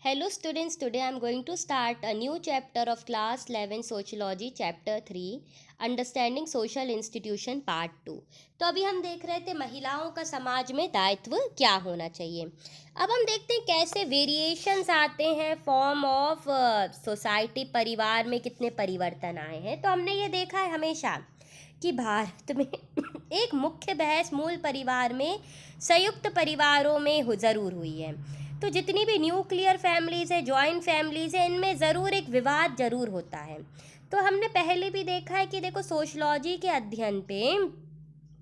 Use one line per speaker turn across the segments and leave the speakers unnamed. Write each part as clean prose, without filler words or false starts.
Hello students, today I am going to start a new chapter of class 11 sociology chapter 3 understanding social institution part 2। तो अभी हम देख रहे थे महिलाओं का समाज में दायित्व क्या होना चाहिए। अब हम देखते हैं कैसे वेरिएशंस आते हैं फॉर्म ऑफ सोसाइटी, परिवार में कितने परिवर्तन आए हैं। तो हमने ये देखा है हमेशा कि भारत में एक मुख्य बहस मूल परिवार में संयुक्त परिवारों में ज़रूर हुई है। तो जितनी भी न्यूक्लियर फैमिलीज़ है, जॉइंट फैमिलीज़ है, इनमें ज़रूर एक विवाद ज़रूर होता है। तो हमने पहले भी देखा है कि देखो सोशलॉजी के अध्ययन पे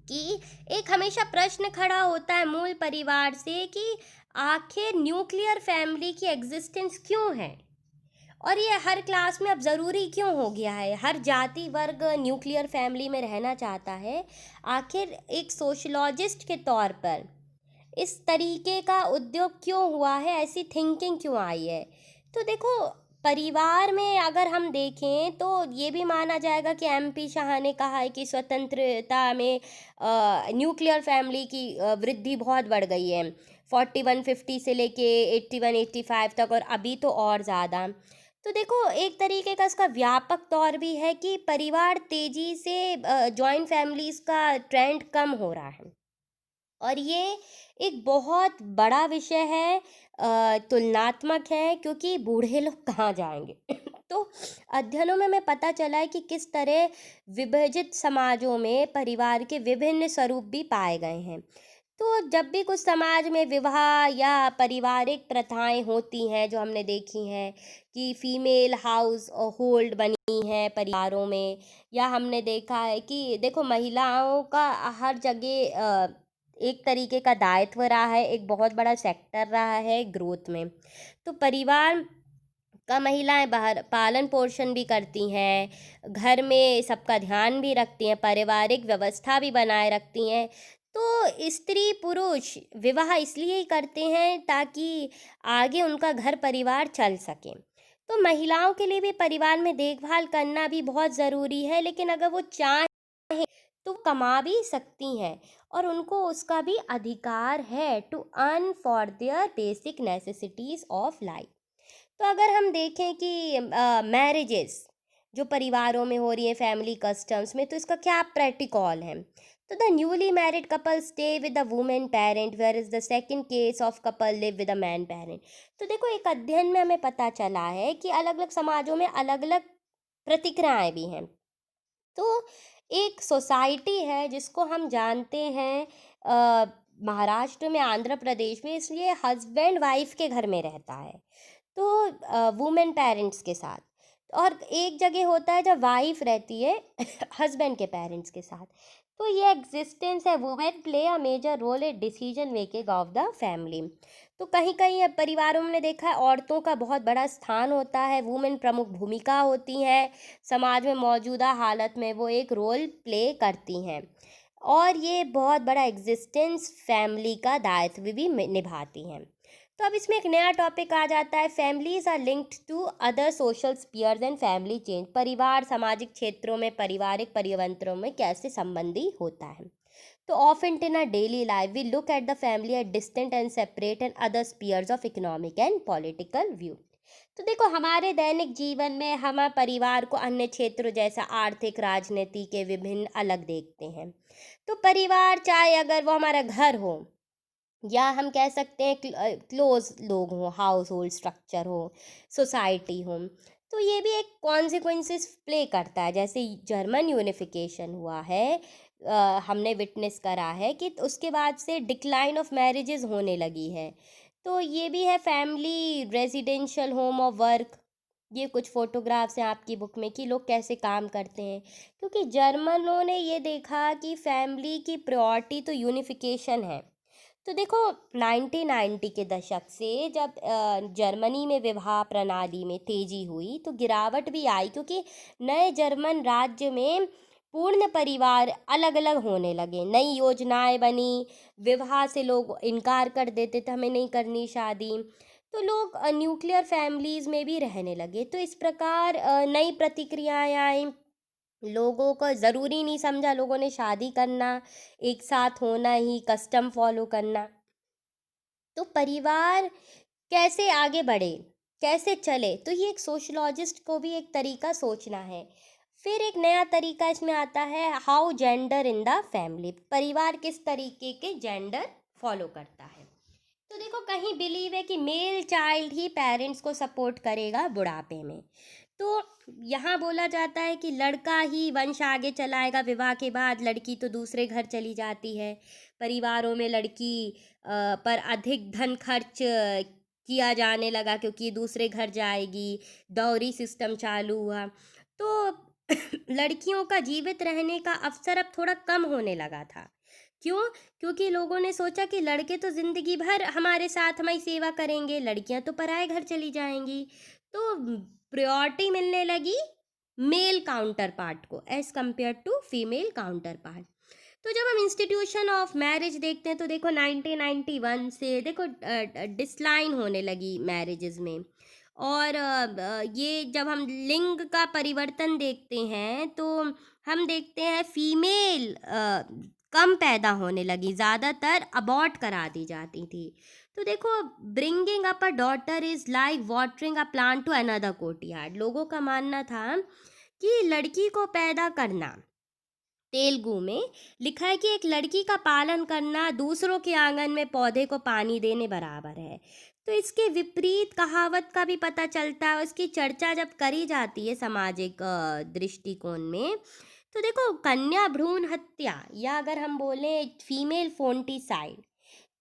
कि एक हमेशा प्रश्न खड़ा होता है मूल परिवार से कि आखिर न्यूक्लियर फैमिली की एग्जिस्टेंस क्यों है और ये हर क्लास में अब ज़रूरी क्यों हो गया है। हर जाति वर्ग न्यूक्लियर फैमिली में रहना चाहता है। आखिर एक सोशलॉजिस्ट के तौर पर इस तरीके का उद्योग क्यों हुआ है, ऐसी थिंकिंग क्यों आई है। तो देखो परिवार में अगर हम देखें तो ये भी माना जाएगा कि एमपी शाह ने कहा है कि स्वतंत्रता में न्यूक्लियर फैमिली की वृद्धि बहुत बढ़ गई है 4150 से लेके 8185 तक, और अभी तो और ज़्यादा। तो देखो एक तरीके का इसका व्यापक तौर भी है कि परिवार तेज़ी से जॉइंट फैमिलीज़ का ट्रेंड कम हो रहा है और ये एक बहुत बड़ा विषय है, तुलनात्मक है, क्योंकि बूढ़े लोग कहाँ जाएंगे। तो अध्ययनों में हमें पता चला है कि किस तरह विभाजित समाजों में परिवार के विभिन्न स्वरूप भी पाए गए हैं। तो जब भी कुछ समाज में विवाह या पारिवारिक प्रथाएं होती हैं जो हमने देखी हैं कि फीमेल हाउस होल्ड बनी है परिवारों में, या हमने देखा है कि देखो महिलाओं का हर जगह एक तरीके का दायित्व रहा है, एक बहुत बड़ा सेक्टर रहा है ग्रोथ में। तो परिवार का महिलाएं बाहर पालन पोषण भी करती हैं, घर में सबका ध्यान भी रखती हैं, पारिवारिक व्यवस्था भी बनाए रखती हैं। तो स्त्री पुरुष विवाह इसलिए ही करते हैं ताकि आगे उनका घर परिवार चल सके। तो महिलाओं के लिए भी परिवार में देखभाल करना भी बहुत ज़रूरी है, लेकिन अगर वो चाहें तो कमा भी सकती हैं और उनको उसका भी अधिकार है to earn for their basic necessities of life. तो अगर हम देखें कि मैरिजेस जो परिवारों में हो रही है फैमिली कस्टम्स में, तो इसका क्या प्रेटिकॉल है। तो the newly married couple stay with the women parent where is the second case of couple live with the man parent. तो देखो एक अध्ययन में हमें पता चला है कि अलग अलग समाजों में अलग अलग प्रतिक्रियाएं भी हैं। तो एक सोसाइटी है जिसको हम जानते हैं महाराष्ट्र में, आंध्र प्रदेश में, इसलिए हस्बैंड वाइफ के घर में रहता है, तो वुमेन पेरेंट्स के साथ। और एक जगह होता है जब वाइफ रहती है हस्बैंड के पेरेंट्स के साथ। तो ये एग्जिस्टेंस है, women play a major role in decision making of the family. तो कहीं कहीं परिवारों में देखा है औरतों का बहुत बड़ा स्थान होता है, वुमेन प्रमुख भूमिका होती हैं समाज में, मौजूदा हालत में वो एक रोल प्ले करती हैं और ये बहुत बड़ा एग्जिस्टेंस फैमिली का दायित्व भी निभाती हैं। तो अब इसमें एक नया टॉपिक आ जाता है, families are linked to other social spheres and family change. परिवार सामाजिक क्षेत्रों में, पारिवारिक परिवर्तनों में कैसे संबंधी होता है। तो often in our daily life we look at the family as distant and separate and other spheres of economic and political view। तो देखो हमारे दैनिक जीवन में हम परिवार को अन्य क्षेत्रों जैसा आर्थिक, राजनीति के विभिन्न अलग देखते हैं। तो परिवार चाहे अगर वो हमारा घर हो या हम कह सकते हैं क्लोज लोग हों, हाउस होल्ड स्ट्रक्चर हो, सोसाइटी हो, तो ये भी एक कॉन्सिक्वेंसेस प्ले करता है। जैसे जर्मन यूनिफिकेशन हुआ है, हमने विटनेस करा है कि उसके बाद से डिक्लाइन ऑफ मैरिजेस होने लगी है। तो ये भी है फैमिली रेजिडेंशियल होम और वर्क। ये कुछ फोटोग्राफ्स हैं आपकी बुक में कि लोग कैसे काम करते हैं, क्योंकि जर्मनों ने ये देखा कि फैमिली की प्रायोरिटी तो यूनिफिकेशन है। तो देखो 1990 के दशक से जब जर्मनी में विवाह प्रणाली में तेजी हुई तो गिरावट भी आई, क्योंकि नए जर्मन राज्य में पूर्ण परिवार अलग अलग होने लगे, नई योजनाएं बनी, विवाह से लोग इनकार कर देते थे, हमें नहीं करनी शादी। तो लोग न्यूक्लियर फैमिलीज़ में भी रहने लगे। तो इस प्रकार नई प्रतिक्रियाएं आई, लोगों को ज़रूरी नहीं समझा लोगों ने शादी करना, एक साथ होना ही, कस्टम फॉलो करना। तो परिवार कैसे आगे बढ़े, कैसे चले, तो ये एक सोशलॉजिस्ट को भी एक तरीका सोचना है। फिर एक नया तरीका इसमें आता है, how gender in the family, परिवार किस तरीके के जेंडर फॉलो करता है। तो देखो, कहीं बिलीव है कि मेल चाइल्ड ही पेरेंट्स को सपोर्ट करेगा बुढ़ापे में। तो यहाँ बोला जाता है कि लड़का ही वंश आगे चलाएगा, विवाह के बाद लड़की तो दूसरे घर चली जाती है। परिवारों में लड़की पर अधिक धन खर्च किया जाने लगा क्योंकि दूसरे घर जाएगी, डॉरी सिस्टम चालू हुआ। तो लड़कियों का जीवित रहने का अवसर अब थोड़ा कम होने लगा था। क्यों? क्योंकि लोगों ने सोचा कि लड़के तो ज़िंदगी भर हमारे साथ हमारी सेवा करेंगे, लड़कियां तो पराए घर चली जाएंगी। तो प्रायोरिटी मिलने लगी मेल काउंटर पार्ट को as compare to female counterpart. तो जब हम इंस्टीट्यूशन ऑफ मैरिज देखते हैं तो देखो 1991 से देखो डिस्लाइन होने लगी मैरिजेस में। और ये जब हम लिंग का परिवर्तन देखते हैं तो हम देखते हैं फीमेल कम पैदा होने लगी, ज़्यादातर अबॉर्ट करा दी जाती थी। तो देखो, bringing up a daughter is like watering a plant to another courtyard. लोगों का मानना था कि लड़की को पैदा करना, तेलुगु में लिखा है कि एक लड़की का पालन करना दूसरों के आंगन में पौधे को पानी देने बराबर है। तो इसके विपरीत कहावत का भी पता चलता है, उसकी चर्चा जब करी जाती है सामाजिक दृष्टिकोण में। तो देखो, कन्या भ्रूण हत्या या अगर हम बोलें फीमेल फोर्टिसाइड,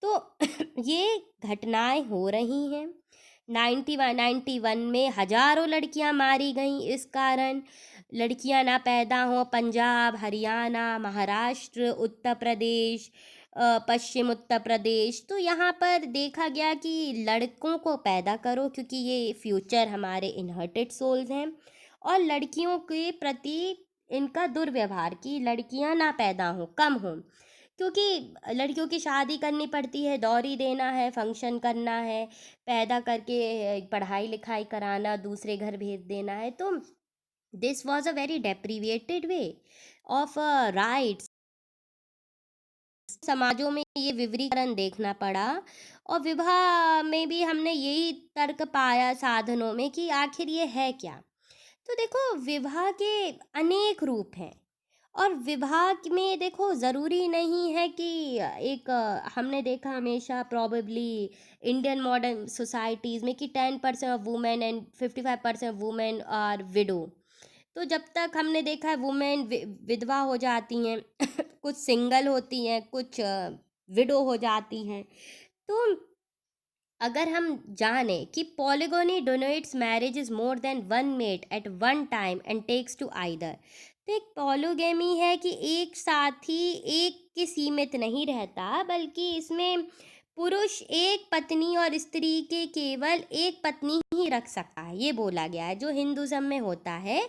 तो ये घटनाएं हो रही हैं। 91 में हजारों लड़कियां मारी गईं इस कारण। लड़कियां ना पैदा हों, पंजाब, हरियाणा, महाराष्ट्र, उत्तर प्रदेश, पश्चिम उत्तर प्रदेश, तो यहाँ पर देखा गया कि लड़कों को पैदा करो क्योंकि ये फ्यूचर हमारे इनहर्टेड सोल्स हैं। और लड़कियों के प्रति इनका दुर्व्यवहार कि लड़कियां ना पैदा हों, कम हों, क्योंकि लड़कियों की शादी करनी पड़ती है, दौरी देना है, फंक्शन करना है, पैदा करके पढ़ाई लिखाई कराना, दूसरे घर भेज देना है। तो this was a very deprivated way of rights. समाजों में ये विवरीकरण देखना पड़ा और विवाह में भी हमने यही तर्क पाया साधनों में कि आखिर ये है क्या। तो देखो, विवाह के अनेक रूप हैं और विवाह में देखो ज़रूरी नहीं है कि एक हमने देखा हमेशा प्रोबेबली इंडियन मॉडर्न सोसाइटीज़ में कि 10% of women and 55% of women are widow. तो जब तक हमने देखा है वुमेन विधवा हो जाती हैं कुछ सिंगल होती हैं, कुछ विडो हो जाती हैं। तो अगर हम जाने कि polygyny denotes marriage is more than one mate at one time and takes to either. तो एक पॉलीगेमी है कि एक साथी एक के सीमित नहीं रहता, बल्कि इसमें पुरुष एक पत्नी और स्त्री के केवल एक पत्नी ही रख सकता है, ये बोला गया है। जो हिंदुज़म में होता है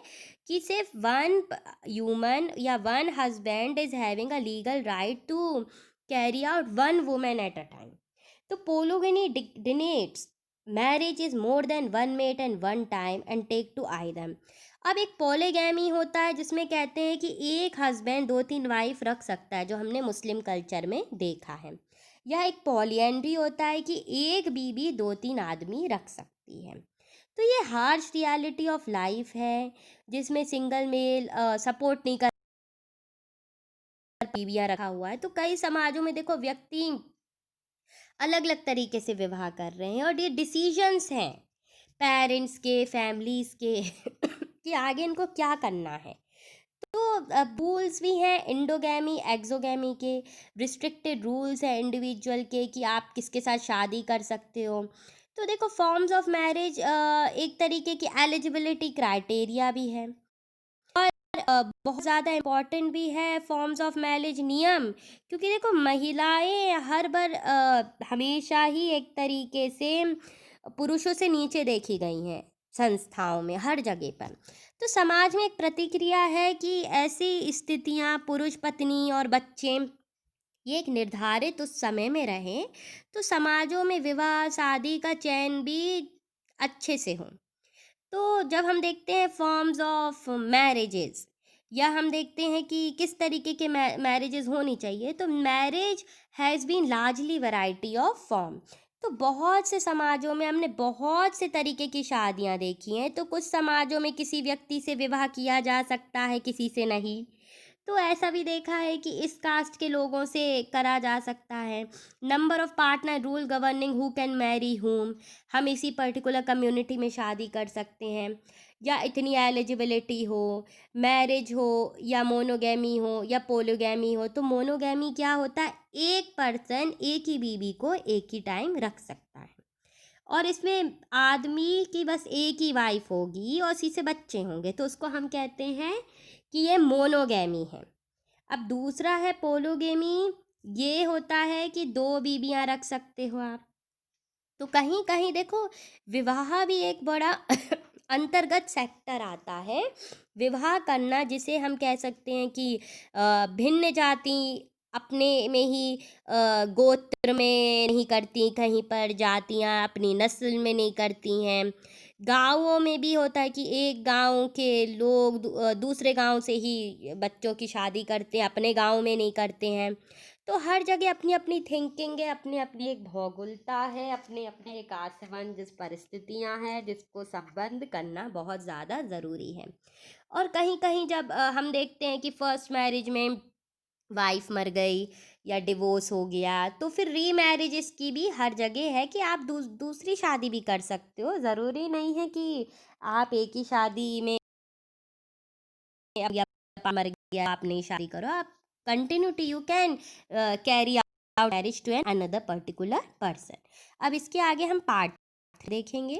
कि सिर्फ वन ह्यूमन या one husband is having a legal right to carry out one women at a time. तो polygyny denotes marriage is more than one mate and one time and take to I them. अब एक polygamy होता है जिसमें कहते हैं कि एक हस्बैंड 2-3 वाइफ रख सकता है, जो हमने मुस्लिम कल्चर में देखा है। यह एक पॉलिएंड्री होता है कि एक बीवी 2-3 आदमी रख सकती है। तो ये हार्श रियलिटी ऑफ लाइफ है जिसमें सिंगल मेल सपोर्ट नहीं कर बीवियाँ रखा हुआ है। तो कई समाजों में देखो व्यक्ति अलग अलग तरीके से विवाह कर रहे हैं और ये डिसीजंस हैं पेरेंट्स के, फैमिलीज़ के कि आगे इनको क्या करना है। तो रूल्स भी हैं इंडोगैमी एक्सोगैमी के, रिस्ट्रिक्टेड रूल्स हैं इंडिविजुअल के कि आप किसके साथ शादी कर सकते हो। तो देखो, फॉर्म्स ऑफ मैरिज एक तरीके की एलिजिबिलिटी क्राइटेरिया भी है और बहुत ज़्यादा इम्पॉर्टेंट भी है फॉर्म्स ऑफ मैरिज नियम, क्योंकि देखो महिलाएं हर बार हमेशा ही एक तरीके से पुरुषों से नीचे देखी गई हैं संस्थाओं में, हर जगह पर। तो समाज में एक प्रतिक्रिया है कि ऐसी स्थितियां, पुरुष पत्नी और बच्चे, ये एक निर्धारित उस समय में रहें तो समाजों में विवाह शादी का चयन भी अच्छे से हो। तो जब हम देखते हैं फॉर्म्स ऑफ मैरिजेस या हम देखते हैं कि किस तरीके के मैरिजेस होनी चाहिए, तो marriage has been largely variety of form. तो बहुत से समाजों में हमने बहुत से तरीके की शादियां देखी हैं। तो कुछ समाजों में किसी व्यक्ति से विवाह किया जा सकता है, किसी से नहीं। तो ऐसा भी देखा है कि इस कास्ट के लोगों से करा जा सकता है। Number of partner rule governing who can marry whom, हम इसी पर्टिकुलर कम्युनिटी में शादी कर सकते हैं, या इतनी एलिजिबिलिटी हो, मैरिज हो, या मोनोगैमी हो या पोलोगैमी हो। तो मोनोगैमी क्या होता है, एक पर्सन एक ही बीवी को एक ही टाइम रख सकता है, और इसमें आदमी की बस एक ही वाइफ होगी और उसी से बच्चे होंगे, तो उसको हम कहते हैं कि ये मोनोगैमी है। अब दूसरा है पोलोगेमी, ये होता है कि दो बीबियां रख सकते हो आप। तो कहीं कहीं देखो, विवाह भी एक बड़ा अंतर्गत सेक्टर आता है। विवाह करना जिसे हम कह सकते हैं कि भिन्न जाति अपने में ही गोत्र में नहीं करती, कहीं पर जातियां अपनी नस्ल में नहीं करती हैं। गाँवों में भी होता है कि एक गांव के लोग दूसरे गांव से ही बच्चों की शादी करते हैं, अपने गांव में नहीं करते हैं। तो हर जगह अपनी अपनी थिंकिंग है, अपनी अपनी एक भौगोलिकता है, अपने अपने एक असमंजस परिस्थितियां हैं, जिसको संबंध करना बहुत ज़्यादा ज़रूरी है। और कहीं कहीं जब हम देखते हैं कि फर्स्ट मैरिज में वाइफ मर गई या डिवोर्स हो गया, तो फिर री मैरिजेस की भी हर जगह है कि आप दूसरी शादी भी कर सकते हो। ज़रूरी नहीं है कि आप एक ही शादी में, या मर गया आप नई शादी करो, आप continuity you can carry out marriage to an another particular person. अब इसके आगे हम पार्ट देखेंगे।